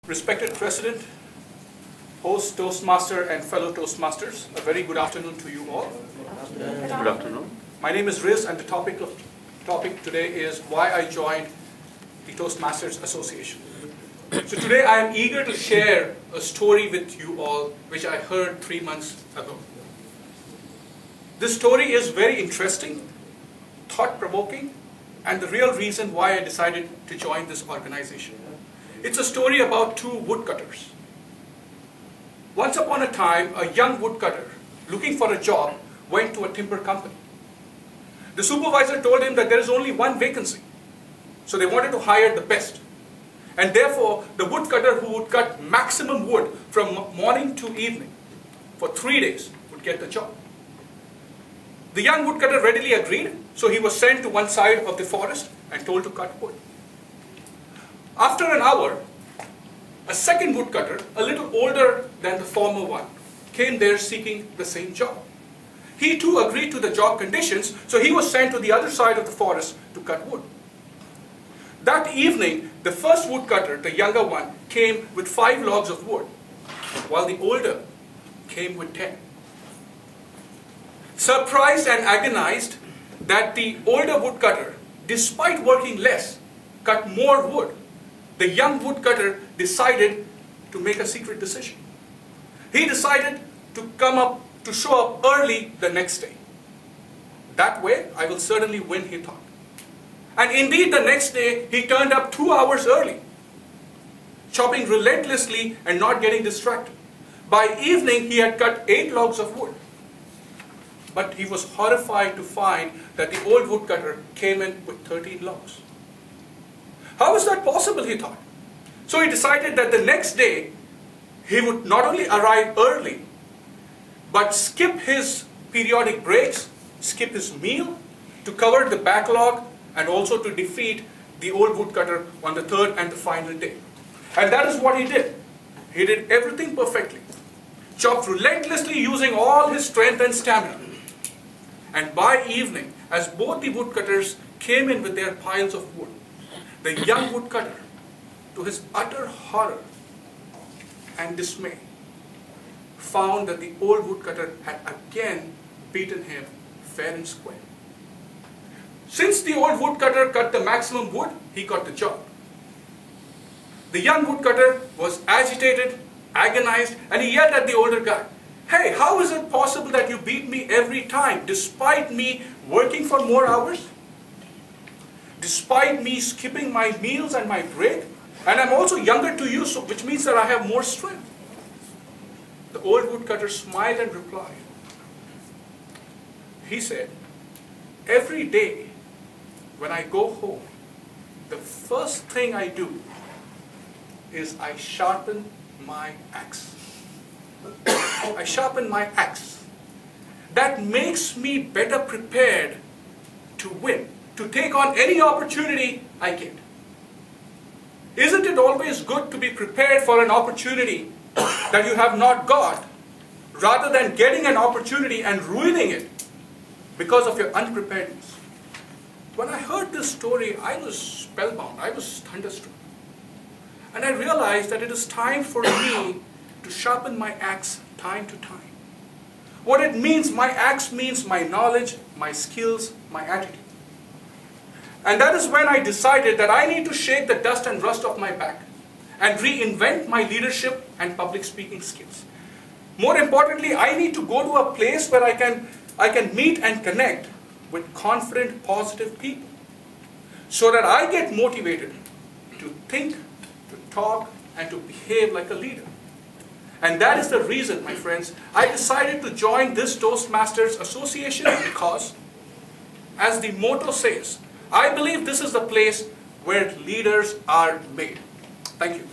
Respected President, host, Toastmaster, and fellow Toastmasters, a very good afternoon to you all. Good afternoon. My name is Riz, and the topic today is why I joined the Toastmasters Association. So today I am eager to share a story with you all which I heard 3 months ago. This story is very interesting, thought-provoking, and the real reason why I decided to join this organization. It's a story about two woodcutters. Once upon a time, a young woodcutter looking for a job went to a timber company. The supervisor told him that there is only one vacancy, so they wanted to hire the best. And therefore, the woodcutter who would cut maximum wood from morning to evening for 3 days would get the job. The young woodcutter readily agreed, so he was sent to one side of the forest and told to cut wood. After an hour, a second woodcutter, a little older than the former one, came there seeking the same job. He too agreed to the job conditions, so he was sent to the other side of the forest to cut wood. That evening, the first woodcutter, the younger one, came with 5 logs of wood, while the older came with 10. Surprised and agonized that the older woodcutter, despite working less, cut more wood, the young woodcutter decided to make a secret decision. He decided to show up early the next day. That way, I will certainly win, he thought. And indeed, the next day, he turned up 2 hours early, chopping relentlessly and not getting distracted. By evening, he had cut 8 logs of wood. But he was horrified to find that the old woodcutter came in with 13 logs. How is that possible, he thought. So he decided that the next day, he would not only arrive early, but skip his periodic breaks, skip his meal, to cover the backlog, and also to defeat the old woodcutter on the third and the final day. And that is what he did. He did everything perfectly, chopped relentlessly using all his strength and stamina. And by evening, as both the woodcutters came in with their piles of wood, the young woodcutter, to his utter horror and dismay, found that the old woodcutter had again beaten him fair and square. Since the old woodcutter cut the maximum wood, he got the job. The young woodcutter was agitated, agonized, and he yelled at the older guy, "Hey, how is it possible that you beat me every time, despite me working for more hours? Despite me skipping my meals and my break? And I'm also younger to you, so which means that I have more strength." The old woodcutter smiled and replied. He said, "Every day when I go home, the first thing I do is I sharpen my axe. I sharpen my axe. That makes me better prepared to win, to take on any opportunity I get. Isn't it always good to be prepared for an opportunity that you have not got, rather than getting an opportunity and ruining it because of your unpreparedness?" When I heard this story, I was spellbound, I was thunderstruck. And I realized that it is time for me to sharpen my axe time to time. What it means, my axe means my knowledge, my skills, my attitude. And that is when I decided that I need to shake the dust and rust off my back and reinvent my leadership and public speaking skills. More importantly, I need to go to a place where I can meet and connect with confident, positive people, so that I get motivated to think, to talk, and to behave like a leader. And that is the reason, my friends, I decided to join this Toastmasters Association because, as the motto says, I believe this is the place where leaders are made. Thank you.